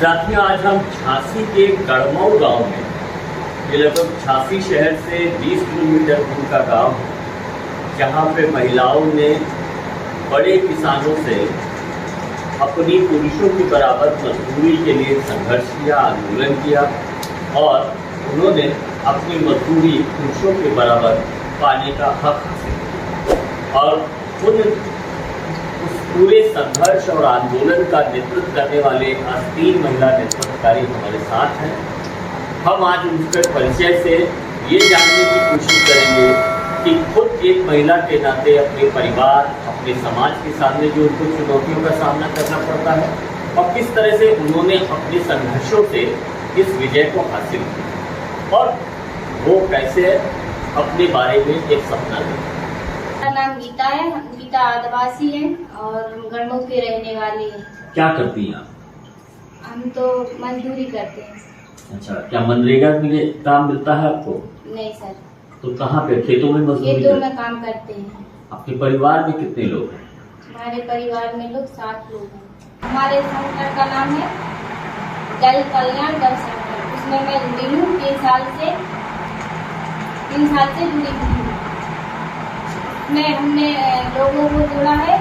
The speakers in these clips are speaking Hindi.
साथियों, आज हम झांसी के गढ़मऊ गांव में, ये लगभग झांसी शहर से 20 किलोमीटर दूर का गांव है, जहां पे महिलाओं ने बड़े किसानों से अपनी पुरुषों के बराबर मजदूरी के लिए संघर्ष किया, आंदोलन किया और उन्होंने अपनी मजदूरी पुरुषों के बराबर पाने का हक हासिल किया। और उस पूरे संघर्ष और आंदोलन का नेतृत्व करने वाले आज 3 महिला नेतृत्वकारी हमारे साथ हैं। हम आज उनके परिचय से ये जानने की कोशिश करेंगे कि खुद एक महिला के नाते अपने परिवार, अपने समाज के सामने जो उनको चुनौतियों का सामना करना पड़ता है और किस तरह से उन्होंने अपने संघर्षों से इस विजय को हासिल किया और वो कैसे अपने बारे में एक सपना देखा। मेरा नाम गीता है। गीता आदिवासी है और हम गढ़मऊ के रहने वाले हैं। क्या करती हैं आप? हम तो मजदूरी करते हैं। अच्छा, क्या मनरेगा में काम मिलता है आपको? नहीं सर। तो कहाँ पे? खेतों में मजदूरी खेतों करते? में काम करते हैं। आपके परिवार में कितने लोग हैं? हमारे परिवार में लोग 7 लोग हैं। हमारे संगठन का नाम है जल कल्याण जल संगठन। उसमें मैं जुड़ी हूँ 3 साल से जुड़ी हुई हूँ। उसमें हमने लोगों को जोड़ा है,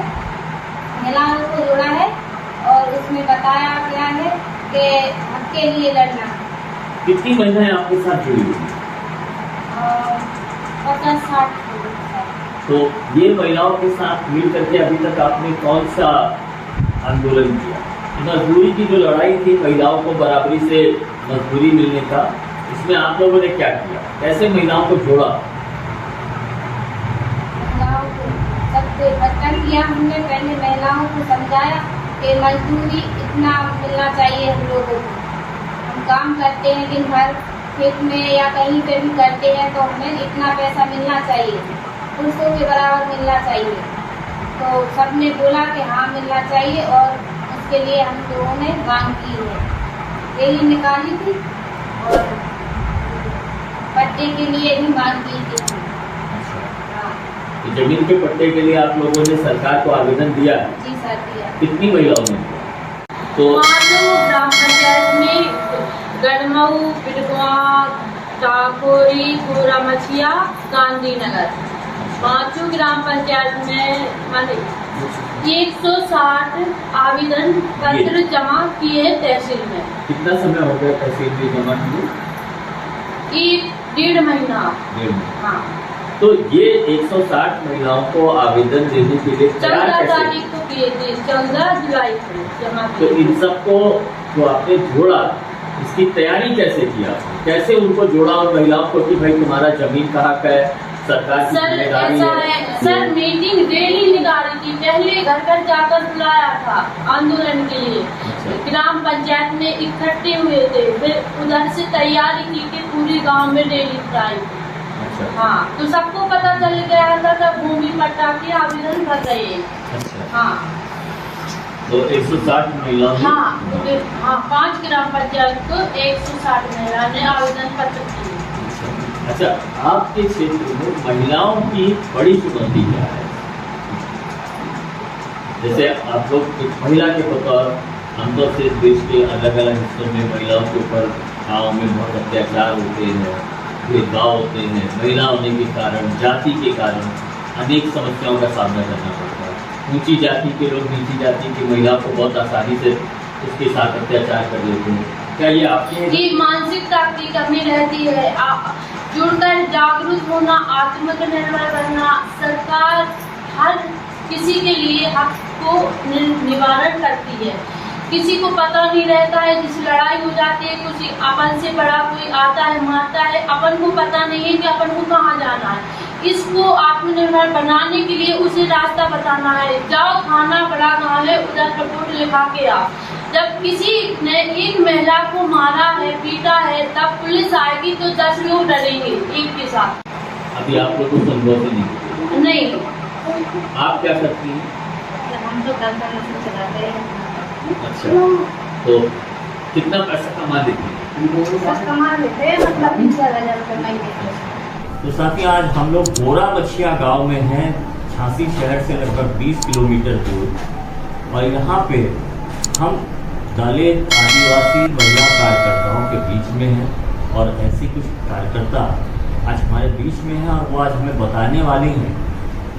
महिलाओं को जोड़ा है और उसमें बताया गया है कि हक के लिए लड़ना। कितनी महिलाएं आपके साथ जुड़ी हुई हैं? 50-60 लोग। तो ये महिलाओं के साथ मिल करके अभी तक आपने कौन सा आंदोलन किया? मजदूरी की जो लड़ाई थी, महिलाओं को बराबरी से मजदूरी मिलने का, इसमें आप लोगों ने क्या किया? कैसे महिलाओं को जोड़ा? महिलाओं को सबसे इकट्ठा किया हमने। पहले महिलाओं को समझाया कि मजदूरी इतना मिलना चाहिए हम लोगों को। हम काम करते हैं दिन भर खेत में या कहीं पे भी करते हैं तो हमें इतना पैसा मिलना चाहिए, पुरुषों के बराबर मिलना चाहिए। तो सबने बोला कि हाँ मिलना चाहिए और उसके लिए हम लोगों ने मांग की है। रैली निकाली थी और पट्टे के लिए भी मांग की थी। तो जमीन के पट्टे के लिए आप लोगों ने सरकार को आवेदन दिया? जी सर, दिया। कितनी महिलाओं ने? तो ग्राम पंचायत में गढ़मऊ, पिटकुआ, टाकोरी, गोरामछिया, गांधीनगर, 5 ग्राम पंचायत में 160 आवेदन पत्र जमा किए तहसील में। कितना समय हो गया तहसील में जमा किए? 1.5 महीना। हाँ। तो ये 160 महिलाओं को आवेदन देने के लिए 14 तारीख को किए थे, 14 जुलाई को जमा तो किए। इन सबको जो आपने जोड़ा, इसकी तैयारी कैसे किया? कैसे उनको जोड़ा और महिलाओं को कि भाई तुम्हारा जमीन का हक है, सरकार की सर जिम्मेदारी ऐसा है, सर मीटिंग रैली निकाली थी। पहले घर घर जाकर बुलाया था आंदोलन के लिए। ग्राम पंचायत में इकट्ठे हुए थे, फिर उधर से तैयारी की कि पूरी गांव में रैली कराई। अच्छा। हाँ, तो सबको पता चल गया था कि भूमि पट्टा के आवेदन कर रहे हैं। अच्छा। हाँ। तो 160 महिलाओं ने? हाँ, 5 ग्राम पंचायत को 160 महिला ने आवेदन पत्र किए। अच्छा, आपके क्षेत्र में महिलाओं की बड़ी चुनौती क्या है? जैसे आप लोग एक महिला के बतौर आमतौर से देश के अलग अलग हिस्सों में महिलाओं के ऊपर गाँव में बहुत अत्याचार होते हैं, भेदभाव होते हैं। महिला होने के कारण, जाति के कारण अनेक समस्याओं का सामना करना पड़ता है। ऊंची जाति के लोग नीची जाति की महिला को बहुत आसानी से उसके साथ अत्याचार कर देते हैं। क्या ये आपके मानसिकता की कमी रहती है? जुड़कर जागरूक होना, आत्मनिर्भर बनना। सरकार हर किसी के लिए हक को निवारण करती है। किसी को पता नहीं रहता है, जिस लड़ाई हो जाती है, कुछ अपन से बड़ा कोई आता है मारता है, अपन को पता नहीं है कि अपन को कहाँ जाना है। इसको आत्मनिर्भर बनाने के लिए उसे रास्ता बताना है। जाओ थाना बड़ा गाँव है, उधर रिपोर्ट लिखा के आओ। जब किसी ने एक महिला को मारा है, पीटा है, तब पुलिस आएगी तो 10 लोग डरेंगे एक के साथ। अभी आप लोग को संभव नहीं। आप क्या करती हैं? हम तो घर का मशीन चलाते हैं। अच्छा, तो कितना पैसा कमा लेती हैं? कमा लेते हैं, मतलब 20,000 रुपये महीने। तो साथियों, आज हम लोग गोरामछिया गांव में हैं, झांसी शहर से लगभग 20 किलोमीटर दूर, और यहाँ पे हम दलित आदिवासी महिला कार्यकर्ताओं के बीच में है और ऐसी कुछ कार्यकर्ता आज हमारे बीच में हैं और वो आज हमें बताने वाली हैं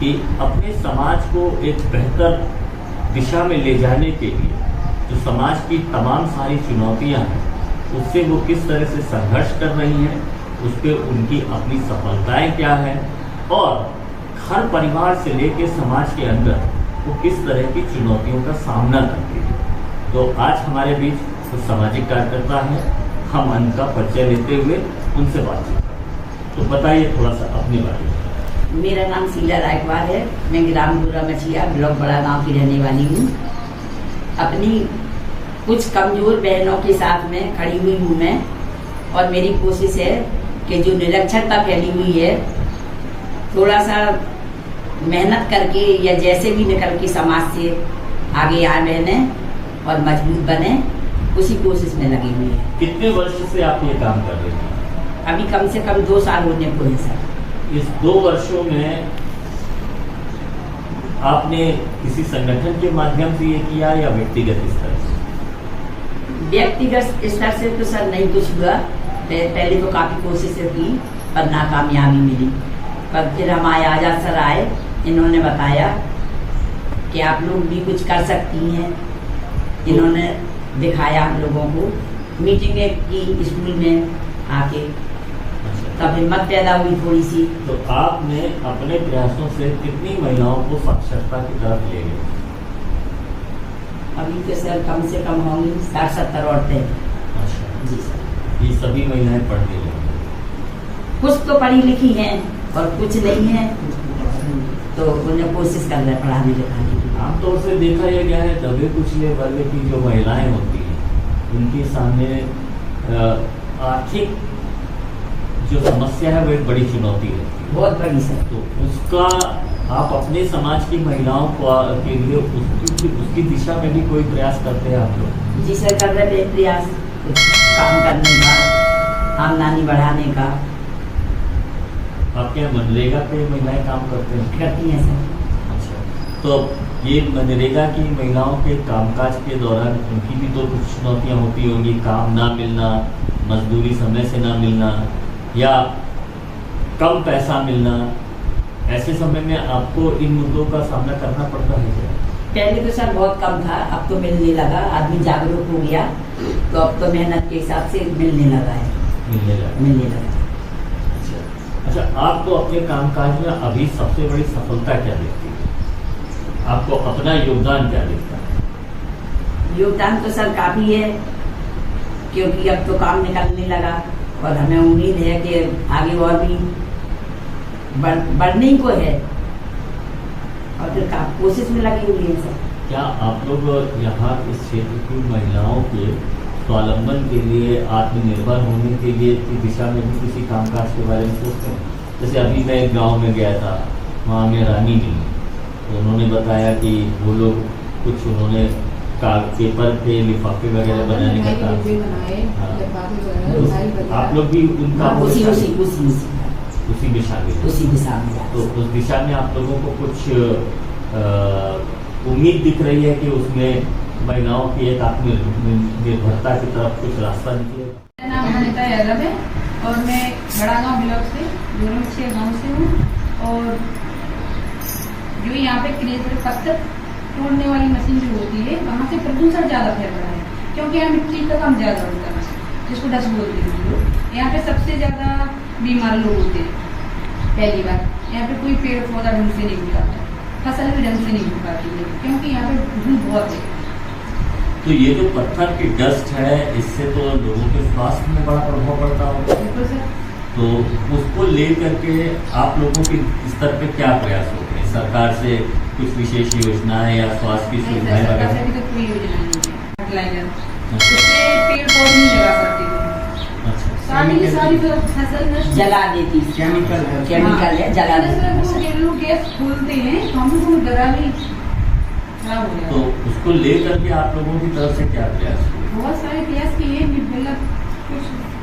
कि अपने समाज को एक बेहतर दिशा में ले जाने के लिए जो समाज की तमाम सारी चुनौतियां हैं उससे वो किस तरह से संघर्ष कर रही हैं, उस पर उनकी अपनी सफलताएं क्या हैं और हर परिवार से लेकर समाज के अंदर वो किस तरह की चुनौतियों का सामना करती है। तो आज हमारे बीच कुछ सामाजिक कार्यकर्ता हैं, हम उनका परिचय लेते हुए उनसे बातचीत करें। तो बताइए थोड़ा सा अपने बारे में। मेरा नाम शीला रायकवार है। मैं ग्राम बुरा मछिया ब्लॉक बड़ा गांव की रहने वाली हूँ। अपनी कुछ कमजोर बहनों के साथ में खड़ी हुई हूँ मैं, और मेरी कोशिश है कि जो निरक्षरता फैली हुई है थोड़ा सा मेहनत करके या जैसे भी निकल के समाज से आगे आ बहनें और मजबूत बने, उसी कोशिश में लगी हुई है। कितने वर्ष से आप ये काम कर रहे हैं? अभी कम से कम 2 साल होने को है सर। इस 2 वर्षों में आपने किसी संगठन के माध्यम से ये किया या व्यक्तिगत स्तर से? व्यक्तिगत स्तर से तो सर नहीं कुछ हुआ। पहले तो काफ़ी कोशिशें की पर नाकामयाबी मिली। पर फिर हमारे आजाद सर आए, इन्होंने बताया कि आप लोग भी कुछ कर सकती हैं। इन्होंने दिखाया हम लोगों को, मीटिंगें की स्कूल में आके, तब हिम्मत पैदा हुई थोड़ी सी। तो आपने अपने प्रयासों से कितनी महिलाओं को साक्षरता की तरफ ले गए? अभी तो सर कम से कम होंगी 60-70 औरतें। अच्छा जी सर। ये सभी महिलाएं पढ़ती हैं? कुछ तो पढ़ी लिखी हैं और कुछ नहीं है, तो उन्हें कोशिश कर रहे पढ़ाने लिखाने की। आमतौर से देखा यह गया है दबे कुचले वर्ग की जो महिलाएं होती हैं उनके सामने आर्थिक जो समस्या है वो एक बड़ी चुनौती है, बहुत बड़ी सर। तो उसका आप अपने समाज की महिलाओं को के लिए उसकी दिशा में भी कोई प्रयास करते हैं आप लोग? जी सर, कर रहे हैं प्रयास कुछ काम करने का, आमदनी बढ़ाने का। आपके यहाँ मनरेगा पे महिलाएं काम करते हैं? करती हैं सर। अच्छा, तो ये मनरेगा की महिलाओं के कामकाज के दौरान उनकी भी तो कुछ चुनौतियाँ होती होंगी, काम ना मिलना, मजदूरी समय से ना मिलना या कम पैसा मिलना। ऐसे समय में आपको इन मुद्दों का सामना करना पड़ता है क्या? पहले तो सर बहुत कम था, अब तो मिलने लगा, आदमी जागरूक हो गया, तो अब तो मेहनत के हिसाब से मिलने लगा है। मिलने लगा। अच्छा, आपको अपने कामकाज में अभी सबसे बड़ी सफलता क्या दिखती है? आपको अपना योगदान क्या दिखता है? योगदान तो सर काफ़ी है, क्योंकि अब तो काम निकलने लगा और हमें उम्मीद है कि आगे और भी बढ़ने को है, और फिर कोशिश में लगी हुई है सर। क्या आप लोग यहाँ इस क्षेत्र की महिलाओं के स्वावलंबन के लिए, आत्मनिर्भर होने के लिए की दिशा में भी किसी कामकाज के बारे में सोचते हैं? जैसे अभी मैं एक गांव में गया था, वहाँ में रानी मिली, तो उन्होंने बताया कि वो लोग कुछ उन्होंने पेपर पे लिफाफे वगैरह बनाने का काम। आप लोग भी उनका उसी दिशा में तो उस दिशा में आप लोगों को कुछ उम्मीद दिख रही है कि उसमें महिलाओं की एक आत्मनिर्भरता की तरफ कुछ रास्ता निकलेगा? मेरा नाम अनिता यादव है और मैं बड़ा गांव ब्लॉक से गोरमछिया गांव से हूँ। और जो यहाँ पे क्रेजर पत्थर तोड़ने वाली मशीन जो होती है, वहाँ से प्रदूषण ज़्यादा फैल रहा है, क्योंकि यहाँ मिट्टी का काम ज़्यादा होता है, जिसको डस्ट बोलते हैं लोग। यहाँ पे सबसे ज़्यादा बीमार लोग होते हैं। पहली बार यहाँ पे कोई पेड़ पौधा ढंग से नहीं उग पाता, फसल भी ढंग से नहीं उग पाती है, क्योंकि यहाँ पे धूप बहुत है। तो ये जो पत्थर की डस्ट है, इससे तो लोगों के स्वास्थ्य में बड़ा प्रभाव पड़ता होगा। बिल्कुल सर। तो उसको लेकर के आप लोगों के स्तर पे क्या प्रयास होते हैं? सरकार से कुछ विशेष योजनाएं या स्वास्थ्य की सुविधाएं वगैरह? सरकार से भी तो कोई योजना नहीं है। फर्टिलाइजर उससे पेड़ पौधे नहीं लगा सकती, सारी की सारी फसल नष्ट जला देती, केमिकल है, जला देती। ये लोग गैस खोलते हैं, हम लोग को डरा भी खराब हो गया। तो उसको लेकर के आप लोगों की तरफ से क्या प्रयास हुए? बहुत सारे प्रयास किए, मतलब कुछ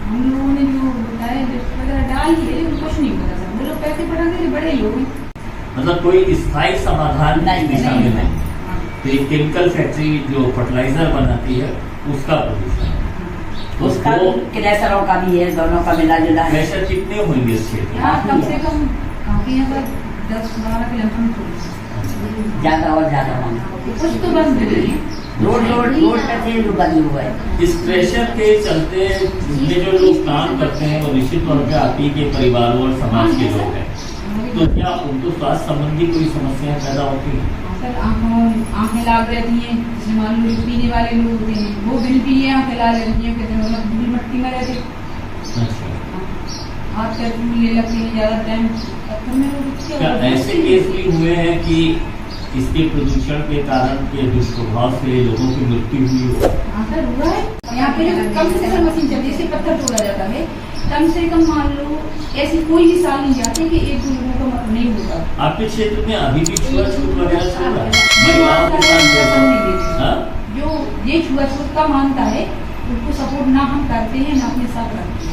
हम लोगों ने जो बताया वगैरह डाल दिए, लेकिन कुछ नहीं पता था। वो लोग पैसे बढ़ाने के बड़े लोग हैं, मतलब कोई स्थायी समाधान नहीं, दिशा में नहीं। तो ये केमिकल फैक्ट्री जो फर्टिलाइजर बनाती है, उसका प्रदूषण। तो उसका वो क्रेशरों का भी है, दोनों का मिला जुला है। प्रेशर कितने होंगे इस क्षेत्र में? यहाँ कम से कम काफी यहाँ पर 10-12 किलोमीटर ज्यादा और ज्यादा होंगे। कुछ तो बंद हो गई है। रोड पे थे जो बंद हुआ है। इस प्रेशर के चलते ये जो लोग काम करते हैं वो निश्चित तौर पे आप ही के परिवार और समाज के लोग हैं, तो क्या उनको स्वास्थ्य संबंधी कोई समस्याएं पैदा होती हैं? सर आँखें लाग रहती हैं, जैसे मान लो पीने वाले लोग होते हैं वो बिन पिए आँखें लाग रहती हैं, कहते हैं मतलब धूल मिट्टी में रहते, अच्छा, हाथ पैर फूलने लगते हैं ज़्यादा टाइम पत्थर में रुकते हैं। क्या ऐसे केस भी हुए हैं कि इसके प्रदूषण के कारण के दुष्प्रभाव से लोगों की मृत्यु हुई हो? हाँ सर हुआ है। यहाँ पे कम से कम मशीन चलती है, इससे पत्थर तोड़ा जाता है, कम से कम मान लो ऐसी कोई भी साल नहीं जाते कि 1-2 लोगों का नहीं होगा। आपके क्षेत्र में अभी भी छुआछूत वगैरह चल रहा है? महिलाओं के साथ जो ये छुआछूत का मानता है उसको सपोर्ट ना हम करते हैं ना अपने साथ रखते हैं।